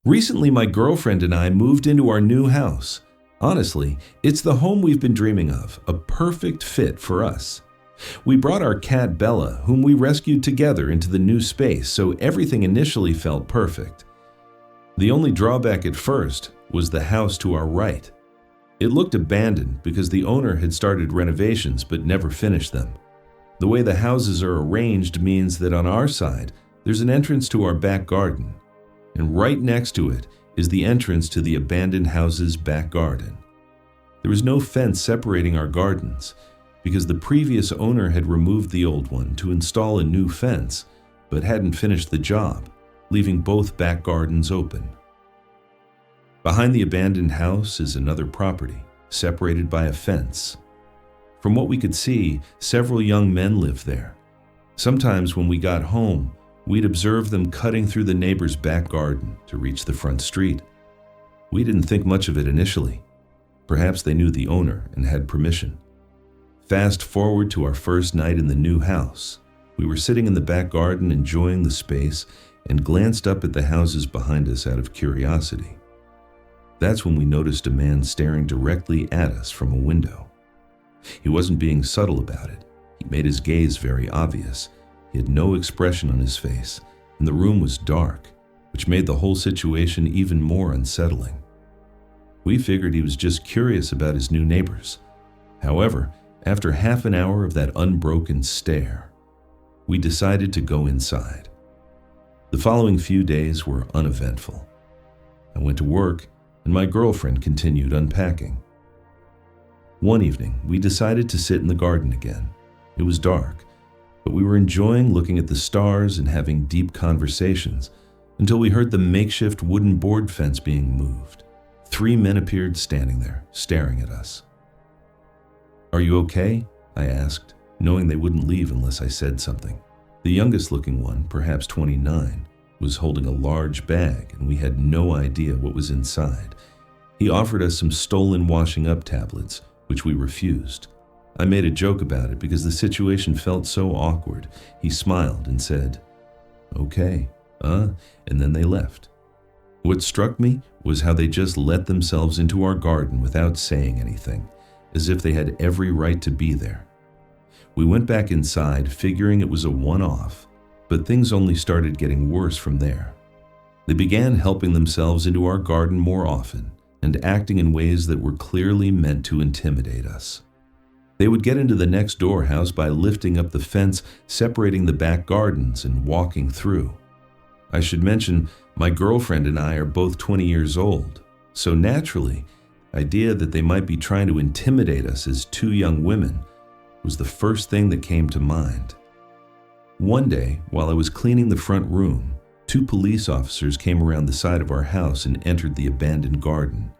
Recently, my girlfriend and I moved into our new house. Honestly, it's the home we've been dreaming of, a perfect fit for us. We brought our cat Bella, whom we rescued together, into the new space, so everything initially felt perfect. The only drawback at first was the house to our right. It looked abandoned because the owner had started renovations but never finished them. The way the houses are arranged means that on our side, there's an entrance to our back garden, and right next to it is the entrance to the abandoned house's back garden. There was no fence separating our gardens because the previous owner had removed the old one to install a new fence, but hadn't finished the job, leaving both back gardens open. Behind the abandoned house is another property, separated by a fence. From what we could see, several young men lived there. Sometimes when we got home, we'd observe them cutting through the neighbor's back garden to reach the front street. We didn't think much of it initially. Perhaps they knew the owner and had permission. Fast forward to our first night in the new house. We were sitting in the back garden enjoying the space and glanced up at the houses behind us out of curiosity. That's when we noticed a man staring directly at us from a window. He wasn't being subtle about it. He made his gaze very obvious. He had no expression on his face, and the room was dark, which made the whole situation even more unsettling. We figured he was just curious about his new neighbors. However, after half an hour of that unbroken stare, we decided to go inside. The following few days were uneventful. I went to work, and my girlfriend continued unpacking. One evening, we decided to sit in the garden again. It was dark, but we were enjoying looking at the stars and having deep conversations until we heard the makeshift wooden board fence being moved. 3 men appeared standing there, staring at us. "Are you okay?" I asked, knowing they wouldn't leave unless I said something. The youngest-looking one, perhaps 29, was holding a large bag, and we had no idea what was inside. He offered us some stolen washing-up tablets, which we refused. I made a joke about it because the situation felt so awkward. He smiled and said, "Okay, and then they left. What struck me was how they just let themselves into our garden without saying anything, as if they had every right to be there. We went back inside, figuring it was a one-off, but things only started getting worse from there. They began helping themselves into our garden more often and acting in ways that were clearly meant to intimidate us. They would get into the next door house by lifting up the fence separating the back gardens and walking through. I should mention, my girlfriend and I are both 20 years old, so naturally, the idea that they might be trying to intimidate us as 2 young women was the first thing that came to mind. One day, while I was cleaning the front room, 2 police officers came around the side of our house and entered the abandoned garden.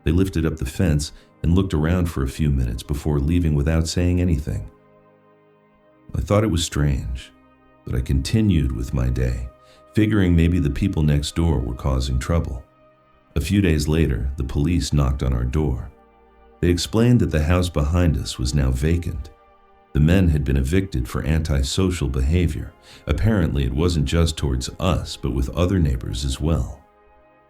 They lifted up the fence and looked around for a few minutes before leaving without saying anything. I thought it was strange, but I continued with my day, figuring maybe the people next door were causing trouble. A few days later, the police knocked on our door. They explained that the house behind us was now vacant. The men had been evicted for antisocial behavior. Apparently, it wasn't just towards us, but with other neighbors as well.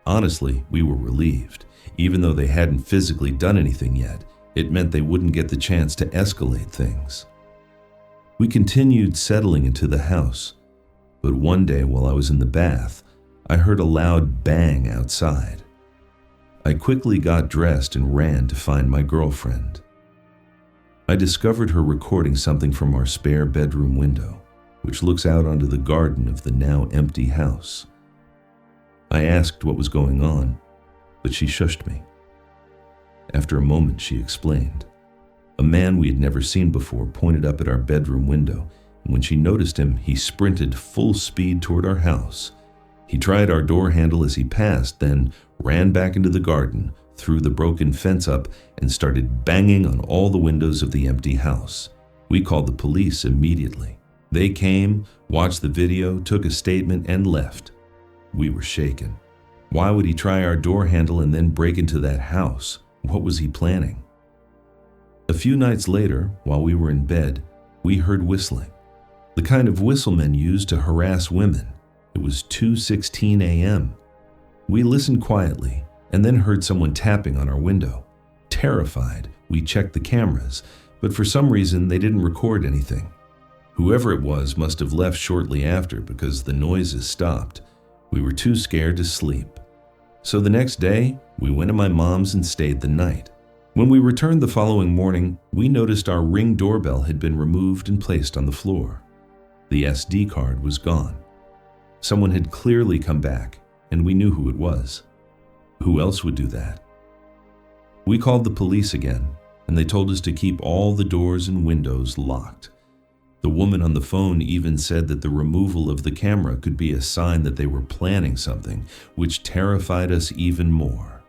Honestly, we were relieved. Even though they hadn't physically done anything yet, it meant they wouldn't get the chance to escalate things. We continued settling into the house, but one day while I was in the bath, I heard a loud bang outside. I quickly got dressed and ran to find my girlfriend. I discovered her recording something from our spare bedroom window, which looks out onto the garden of the now empty house. I asked what was going on, but she shushed me. After a moment, she explained. A man we had never seen before pointed up at our bedroom window, and when she noticed him, he sprinted full speed toward our house. He tried our door handle as he passed, then ran back into the garden, threw the broken fence up, and started banging on all the windows of the empty house. We called the police immediately. They came, watched the video, took a statement, and left. We were shaken. Why would he try our door handle and then break into that house? What was he planning? A few nights later, while we were in bed, we heard whistling. The kind of whistle men use to harass women. It was 2:16 a.m. We listened quietly and then heard someone tapping on our window. Terrified, we checked the cameras, but for some reason they didn't record anything. Whoever it was must have left shortly after because the noises stopped. We were too scared to sleep. So the next day, we went to my mom's and stayed the night. When we returned the following morning, we noticed our Ring doorbell had been removed and placed on the floor. The SD card was gone. Someone had clearly come back, and we knew who it was. Who else would do that? We called the police again, and they told us to keep all the doors and windows locked. The woman on the phone even said that the removal of the camera could be a sign that they were planning something, which terrified us even more.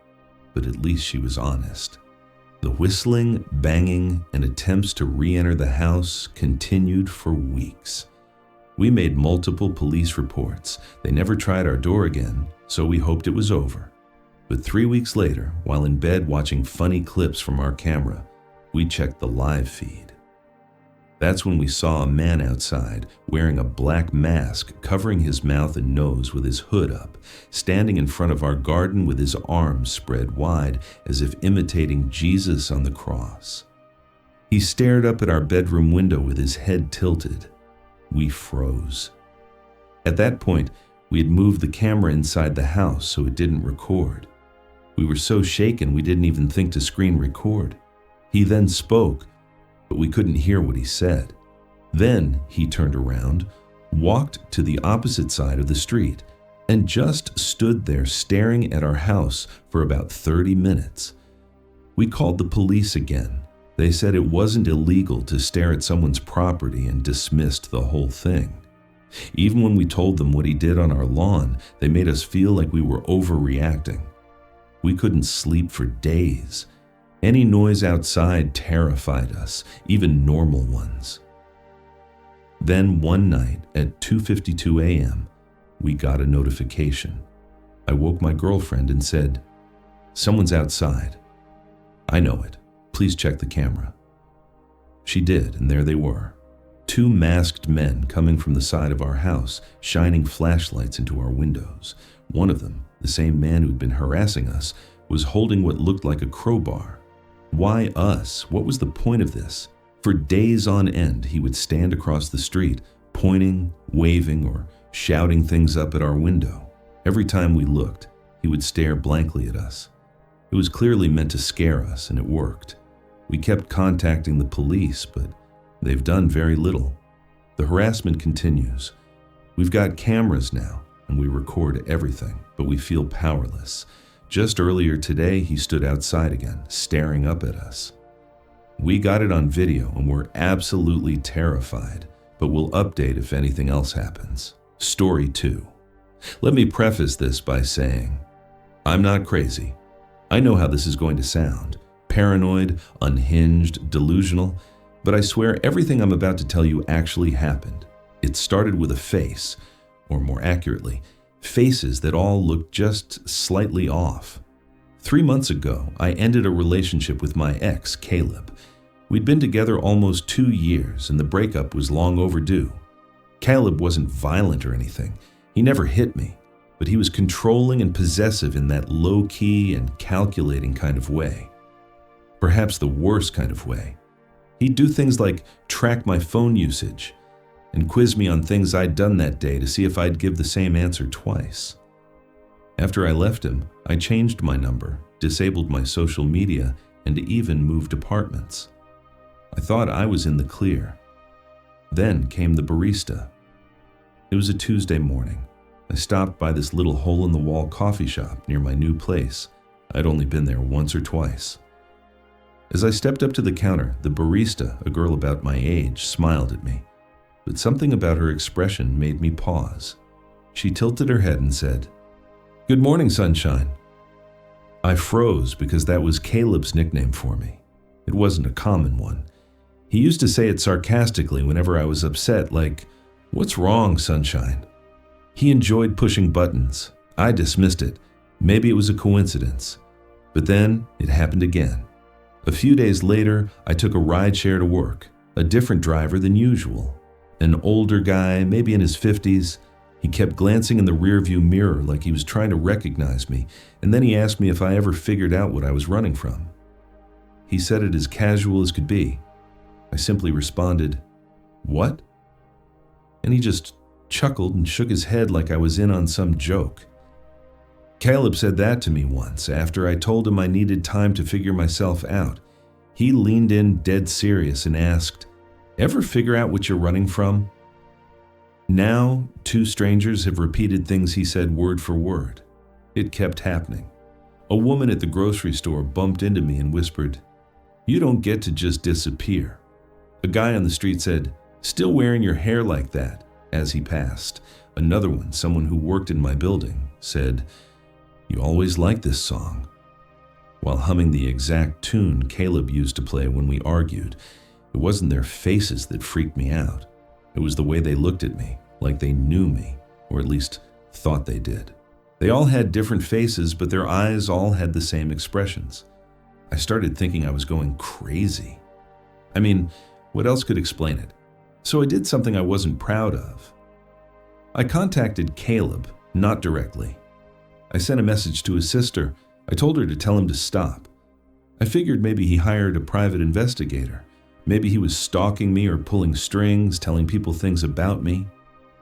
But at least she was honest. The whistling, banging, and attempts to re-enter the house continued for weeks. We made multiple police reports. They never tried our door again, so we hoped it was over. But 3 weeks later, while in bed watching funny clips from our camera, we checked the live feed. That's when we saw a man outside wearing a black mask covering his mouth and nose with his hood up, standing in front of our garden with his arms spread wide as if imitating Jesus on the cross. He stared up at our bedroom window with his head tilted. We froze. At that point, we had moved the camera inside the house so it didn't record. We were so shaken we didn't even think to screen record. He then spoke, but we couldn't hear what he said. Then he turned around, walked to the opposite side of the street, and just stood there staring at our house for about 30 minutes. We called the police again. They said it wasn't illegal to stare at someone's property and dismissed the whole thing. Even when we told them what he did on our lawn, they made us feel like we were overreacting. We couldn't sleep for days. Any noise outside terrified us, even normal ones. Then one night at 2:52 a.m., we got a notification. I woke my girlfriend and said, "Someone's outside." "I know it. Please check the camera." She did, and there they were. 2 masked men coming from the side of our house, shining flashlights into our windows. One of them, the same man who'd been harassing us, was holding what looked like a crowbar. Why us? What was the point of this? For days on end, he would stand across the street, pointing, waving, or shouting things up at our window. Every time we looked, he would stare blankly at us. It was clearly meant to scare us, and it worked. We kept contacting the police, but they've done very little. The harassment continues. We've got cameras now, and we record everything, but we feel powerless. Just earlier today, he stood outside again, staring up at us. We got it on video and we're absolutely terrified, but we'll update if anything else happens. Story 2. Let me preface this by saying, I'm not crazy. I know how this is going to sound. Paranoid, unhinged, delusional, but I swear everything I'm about to tell you actually happened. It started with a face, or more accurately, faces that all looked just slightly off. 3 months ago, I ended a relationship with my ex, Caleb. We'd been together almost 2 years, and the breakup was long overdue. Caleb wasn't violent or anything. He never hit me, but he was controlling and possessive in that low-key and calculating kind of way. Perhaps the worst kind of way. He'd do things like track my phone usage, and quiz me on things I'd done that day to see if I'd give the same answer twice. After I left him, I changed my number, disabled my social media, and even moved apartments. I thought I was in the clear. Then came the barista. It was a Tuesday morning. I stopped by this little hole-in-the-wall coffee shop near my new place. I'd only been there once or twice. As I stepped up to the counter, the barista, a girl about my age, smiled at me. But something about her expression made me pause. She tilted her head and said, "Good morning, sunshine." I froze because that was Caleb's nickname for me. It wasn't a common one. He used to say it sarcastically whenever I was upset, like, "What's wrong, sunshine?" He enjoyed pushing buttons. I dismissed it. Maybe it was a coincidence. But then it happened again. A few days later, I took a rideshare to work, a different driver than usual. An older guy, maybe in his 50s. He kept glancing in the rearview mirror like he was trying to recognize me, and then he asked me if I ever figured out what I was running from. He said it as casual as could be. I simply responded, "What?" And he just chuckled and shook his head like I was in on some joke. Caleb said that to me once after I told him I needed time to figure myself out. He leaned in dead serious and asked, "Ever figure out what you're running from?" Now, two strangers have repeated things he said word for word. It kept happening. A woman at the grocery store bumped into me and whispered, "You don't get to just disappear." A guy on the street said, "Still wearing your hair like that," as he passed. Another one, someone who worked in my building, said, "You always liked this song," while humming the exact tune Caleb used to play when we argued. It wasn't their faces that freaked me out. It was the way they looked at me, like they knew me, or at least thought they did. They all had different faces, but their eyes all had the same expressions. I started thinking I was going crazy. I mean, what else could explain it? So I did something I wasn't proud of. I contacted Caleb, not directly. I sent a message to his sister. I told her to tell him to stop. I figured maybe he hired a private investigator. Maybe he was stalking me or pulling strings, telling people things about me.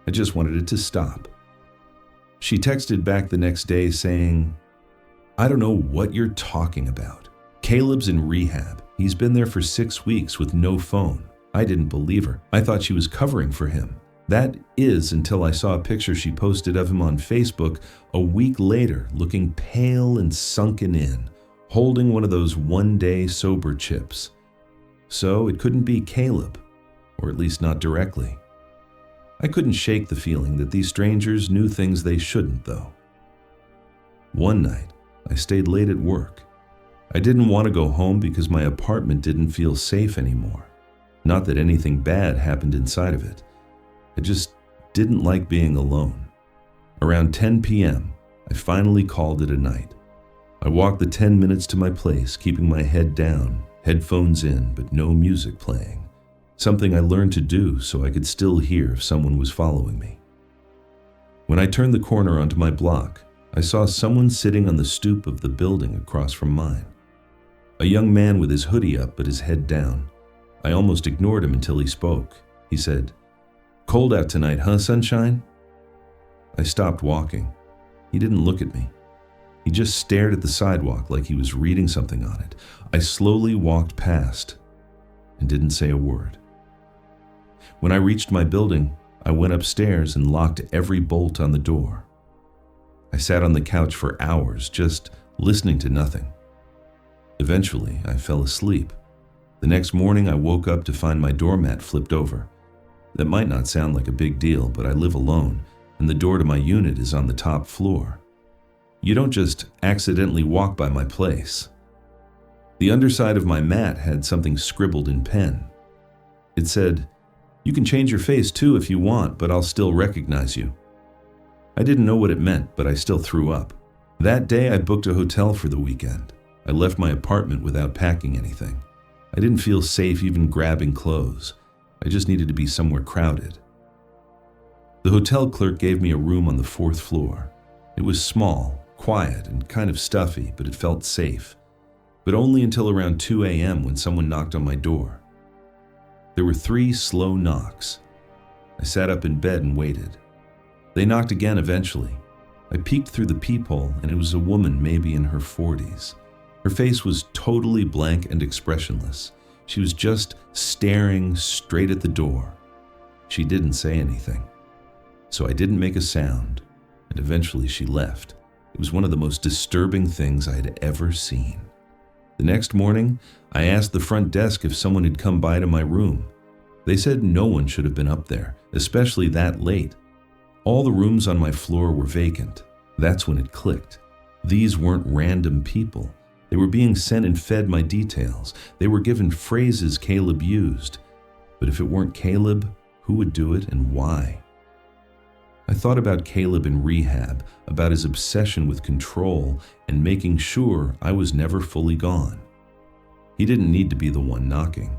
I just wanted it to stop. She texted back the next day saying, "I don't know what you're talking about. Caleb's in rehab. He's been there for 6 weeks with no phone." I didn't believe her. I thought she was covering for him. That is until I saw a picture she posted of him on Facebook a week later, looking pale and sunken in, holding one of those one-day sober chips. So it couldn't be Caleb, or at least not directly. I couldn't shake the feeling that these strangers knew things they shouldn't, though. One night, I stayed late at work. I didn't want to go home because my apartment didn't feel safe anymore. Not that anything bad happened inside of it. I just didn't like being alone. Around 10 p.m., I finally called it a night. I walked the 10 minutes to my place, keeping my head down, headphones in, but no music playing. Something I learned to do so I could still hear if someone was following me. When I turned the corner onto my block, I saw someone sitting on the stoop of the building across from mine. A young man with his hoodie up but his head down. I almost ignored him until he spoke. He said, "Cold out tonight, huh, sunshine?" I stopped walking. He didn't look at me. He just stared at the sidewalk like he was reading something on it. I slowly walked past and didn't say a word. When I reached my building, I went upstairs and locked every bolt on the door. I sat on the couch for hours, just listening to nothing. Eventually, I fell asleep. The next morning, I woke up to find my doormat flipped over. That might not sound like a big deal, but I live alone, and the door to my unit is on the top floor. You don't just accidentally walk by my place. The underside of my mat had something scribbled in pen. It said, "You can change your face too if you want, but I'll still recognize you." I didn't know what it meant, but I still threw up. That day, I booked a hotel for the weekend. I left my apartment without packing anything. I didn't feel safe even grabbing clothes. I just needed to be somewhere crowded. The hotel clerk gave me a room on the 4th floor. It was small, quiet, and kind of stuffy, but it felt safe. But only until around 2 a.m. when someone knocked on my door. There were 3 slow knocks. I sat up in bed and waited. They knocked again eventually. I peeked through the peephole, and it was a woman maybe in her 40s. Her face was totally blank and expressionless. She was just staring straight at the door. She didn't say anything. So I didn't make a sound, and eventually she left. It was one of the most disturbing things I had ever seen. The next morning, I asked the front desk if someone had come by to my room. They said no one should have been up there, especially that late. All the rooms on my floor were vacant. That's when it clicked. These weren't random people. They were being sent and fed my details. They were given phrases Caleb used. But if it weren't Caleb, who would do it and why? I thought about Caleb in rehab, about his obsession with control and making sure I was never fully gone. He didn't need to be the one knocking.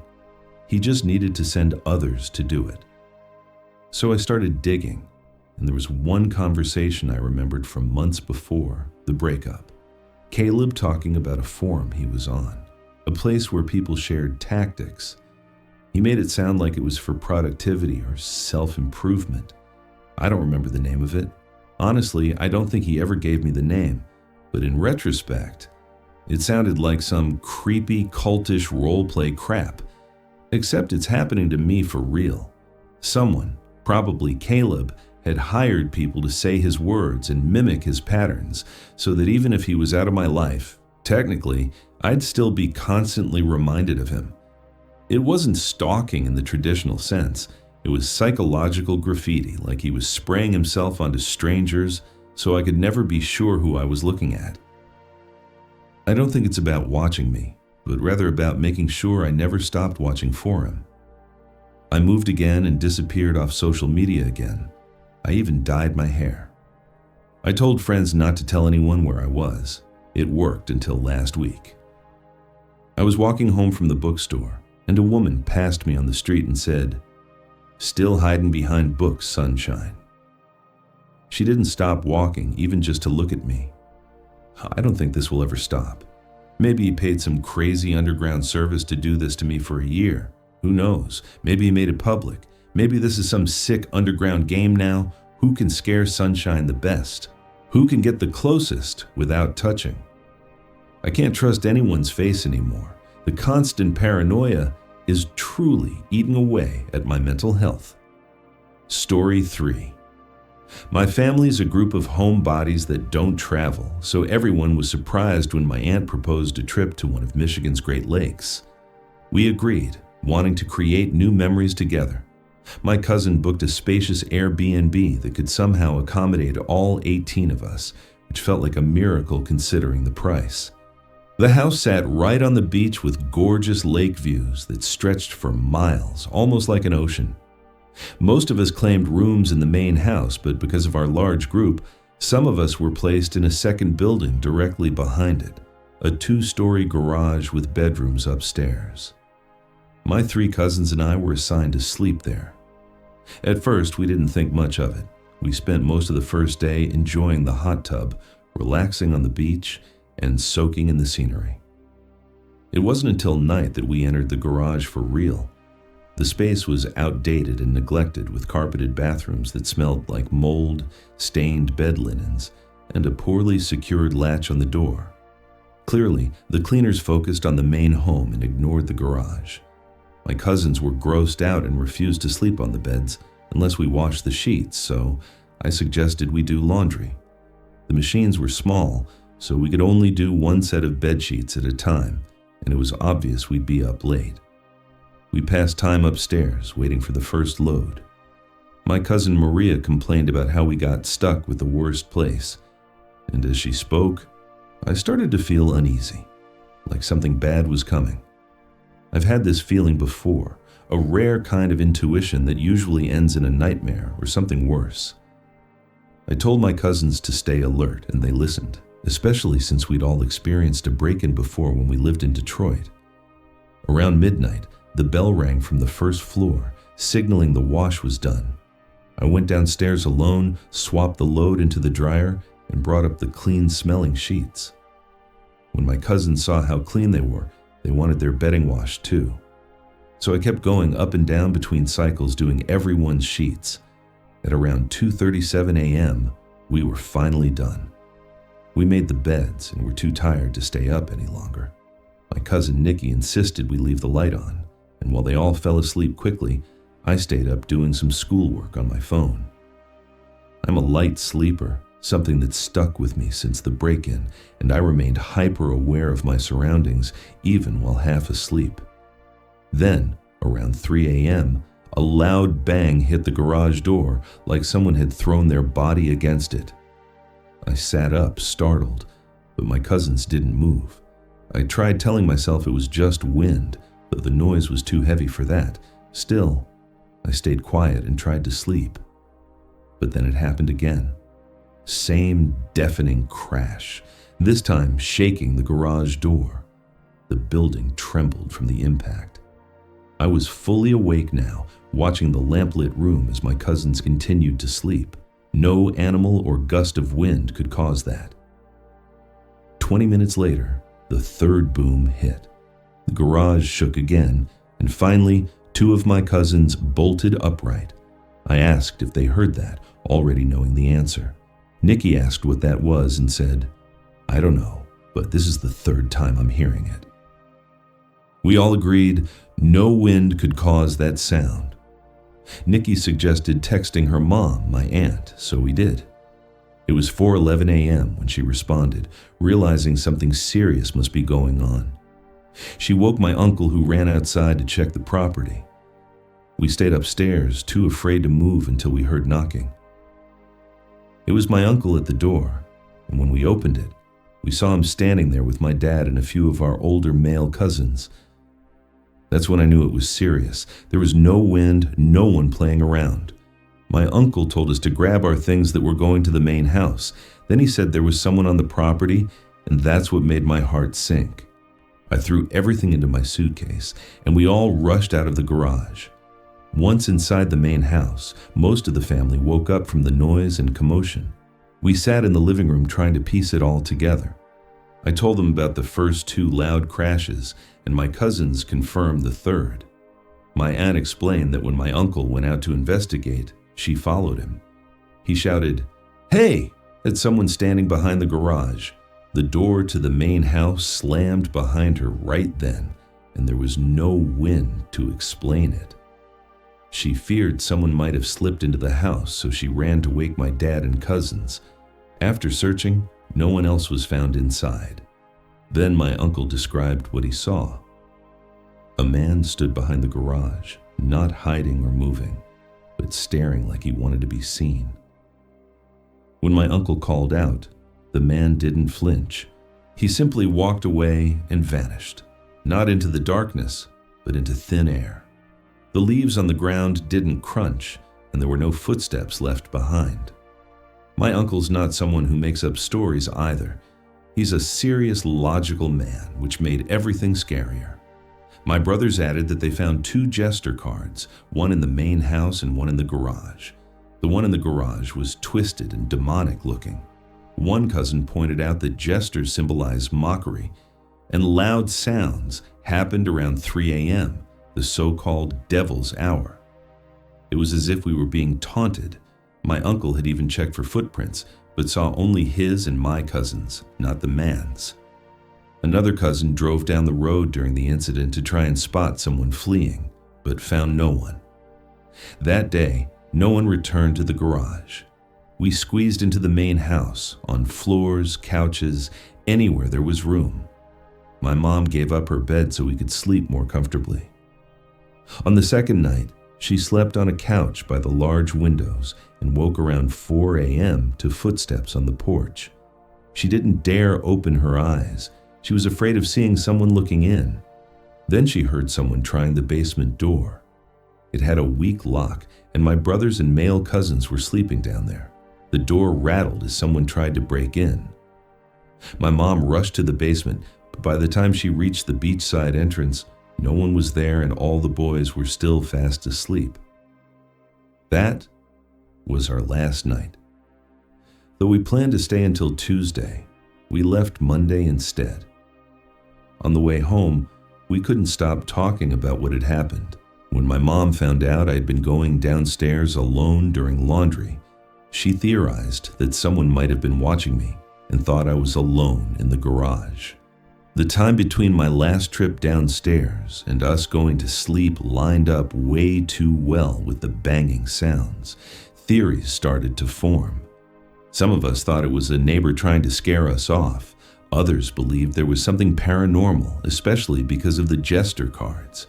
He just needed to send others to do it. So I started digging. and there was one conversation I remembered from months before the breakup. Caleb talking about a forum he was on, a place where people shared tactics. He made it sound like it was for productivity or self-improvement. I don't remember the name of it. Honestly, I don't think he ever gave me the name, but in retrospect, it sounded like some creepy, cultish roleplay crap. Except it's happening to me for real. Someone, probably Caleb, had hired people to say his words and mimic his patterns, so that even if he was out of my life, technically, I'd still be constantly reminded of him. It wasn't stalking in the traditional sense. It was psychological graffiti, like he was spraying himself onto strangers so I could never be sure who I was looking at. I don't think it's about watching me, but rather about making sure I never stopped watching for him. I moved again and disappeared off social media again. I even dyed my hair. I told friends not to tell anyone where I was. It worked until last week. I was walking home from the bookstore, and a woman passed me on the street and said, "Still hiding behind books, sunshine." She didn't stop walking, even just to look at me. I don't think this will ever stop. Maybe he paid some crazy underground service to do this to me for a year. Who knows? Maybe he made it public. Maybe this is some sick underground game now. Who can scare sunshine the best? Who can get the closest without touching? I can't trust anyone's face anymore. The constant paranoia is truly eating away at my mental health. Story 3. My family's a group of homebodies that don't travel, so everyone was surprised when my aunt proposed a trip to one of Michigan's Great Lakes. We agreed, wanting to create new memories together. My cousin booked a spacious Airbnb that could somehow accommodate all 18 of us, which felt like a miracle considering the price. The house sat right on the beach with gorgeous lake views that stretched for miles, almost like an ocean. Most of us claimed rooms in the main house, but because of our large group, some of us were placed in a second building directly behind it, a 2-story garage with bedrooms upstairs. My 3 cousins and I were assigned to sleep there. At first, we didn't think much of it. We spent most of the first day enjoying the hot tub, relaxing on the beach, and soaking in the scenery. It wasn't until night that we entered the garage for real. The space was outdated and neglected, with carpeted bathrooms that smelled like mold, stained bed linens, and a poorly secured latch on the door. Clearly, the cleaners focused on the main home and ignored the garage. My cousins were grossed out and refused to sleep on the beds unless we washed the sheets, so I suggested we do laundry. The machines were small, so we could only do 1 set of bed sheets at a time, and it was obvious we'd be up late. We passed time upstairs, waiting for the first load. My cousin Maria complained about how we got stuck with the worst place, and as she spoke, I started to feel uneasy, like something bad was coming. I've had this feeling before, a rare kind of intuition that usually ends in a nightmare or something worse. I told my cousins to stay alert, and they listened, especially since we'd all experienced a break-in before when we lived in Detroit. Around midnight, the bell rang from the first floor, signaling the wash was done. I went downstairs alone, swapped the load into the dryer, and brought up the clean-smelling sheets. When my cousins saw how clean they were, they wanted their bedding washed too. So I kept going up and down between cycles, doing everyone's sheets. At around 2:37 a.m., we were finally done. We made the beds and were too tired to stay up any longer. My cousin Nikki insisted we leave the light on, and while they all fell asleep quickly, I stayed up doing some schoolwork on my phone. I'm a light sleeper, something that stuck with me since the break-in, and I remained hyper-aware of my surroundings even while half asleep. Then, around 3 a.m., a loud bang hit the garage door like someone had thrown their body against it. I sat up, startled, but my cousins didn't move. I tried telling myself it was just wind, but the noise was too heavy for that. Still, I stayed quiet and tried to sleep. But then it happened again. Same deafening crash, this time shaking the garage door. The building trembled from the impact. I was fully awake now, watching the lamplit room as my cousins continued to sleep. No animal or gust of wind could cause that. 20 minutes later, the third boom hit. The garage shook again, and finally, two of my cousins bolted upright. I asked if they heard that, already knowing the answer. Nikki asked what that was and said, "I don't know, but this is the third time I'm hearing it." We all agreed no wind could cause that sound. Nikki suggested texting her mom, my aunt, so we did. It was 4:11 a.m. when she responded, realizing something serious must be going on. She woke my uncle, who ran outside to check the property. We stayed upstairs, too afraid to move until we heard knocking. It was my uncle at the door, and when we opened it, we saw him standing there with my dad and a few of our older male cousins. That's when I knew it was serious. There was no wind, no one playing around. My uncle told us to grab our things that were going to the main house. Then he said there was someone on the property, and that's what made my heart sink. I threw everything into my suitcase, and we all rushed out of the garage. Once inside the main house, most of the family woke up from the noise and commotion. We sat in the living room trying to piece it all together. I told them about the first two loud crashes, and my cousins confirmed the third. My aunt explained that when my uncle went out to investigate, she followed him. He shouted, "Hey!" at someone standing behind the garage. The door to the main house slammed behind her right then, and there was no wind to explain it. She feared someone might have slipped into the house, so she ran to wake my dad and cousins. After searching, no one else was found inside. Then my uncle described what he saw. A man stood behind the garage, not hiding or moving, but staring like he wanted to be seen. When my uncle called out, the man didn't flinch. He simply walked away and vanished, not into the darkness, but into thin air. The leaves on the ground didn't crunch, and there were no footsteps left behind. My uncle's not someone who makes up stories either. He's a serious, logical man, which made everything scarier. My brothers added that they found two jester cards, one in the main house and one in the garage. The one in the garage was twisted and demonic looking. One cousin pointed out that jesters symbolize mockery, and loud sounds happened around 3 a.m., the so-called devil's hour. It was as if we were being taunted. My uncle had even checked for footprints, but saw only his and my cousins, not the man's. Another cousin drove down the road during the incident to try and spot someone fleeing, but found no one. That day, no one returned to the garage. We squeezed into the main house, on floors, couches, anywhere there was room. My mom gave up her bed so we could sleep more comfortably. On the second night, she slept on a couch by the large windows and woke around 4 a.m. to footsteps on the porch. She didn't dare open her eyes. She was afraid of seeing someone looking in. Then she heard someone trying the basement door. It had a weak lock, and my brothers and male cousins were sleeping down there. The door rattled as someone tried to break in. My mom rushed to the basement, but by the time she reached the beachside entrance, no one was there and all the boys were still fast asleep. That was our last night. Though we planned to stay until Tuesday, we left Monday instead. On the way home, we couldn't stop talking about what had happened. When my mom found out I had been going downstairs alone during laundry, she theorized that someone might have been watching me and thought I was alone in the garage. The time between my last trip downstairs and us going to sleep lined up way too well with the banging sounds. Theories started to form. Some of us thought it was a neighbor trying to scare us off. Others believed there was something paranormal, especially because of the jester cards.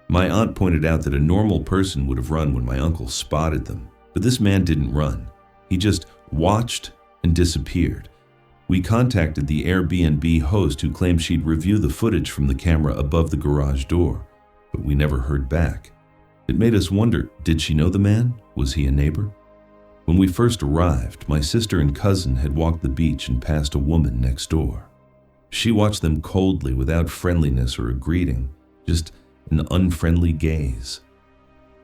My aunt pointed out that a normal person would have run when my uncle spotted them, but this man didn't run. He just watched and disappeared. We contacted the Airbnb host, who claimed she'd review the footage from the camera above the garage door, but we never heard back. It made us wonder, did she know the man? Was he a neighbor? When we first arrived, my sister and cousin had walked the beach and passed a woman next door. She watched them coldly without friendliness or a greeting, just an unfriendly gaze.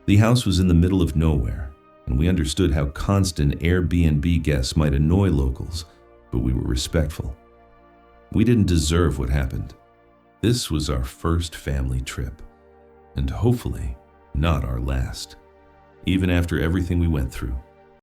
The house was in the middle of nowhere. and we understood how constant Airbnb guests might annoy locals, but we were respectful. We didn't deserve what happened. This was our first family trip, and hopefully not our last, even after everything we went through.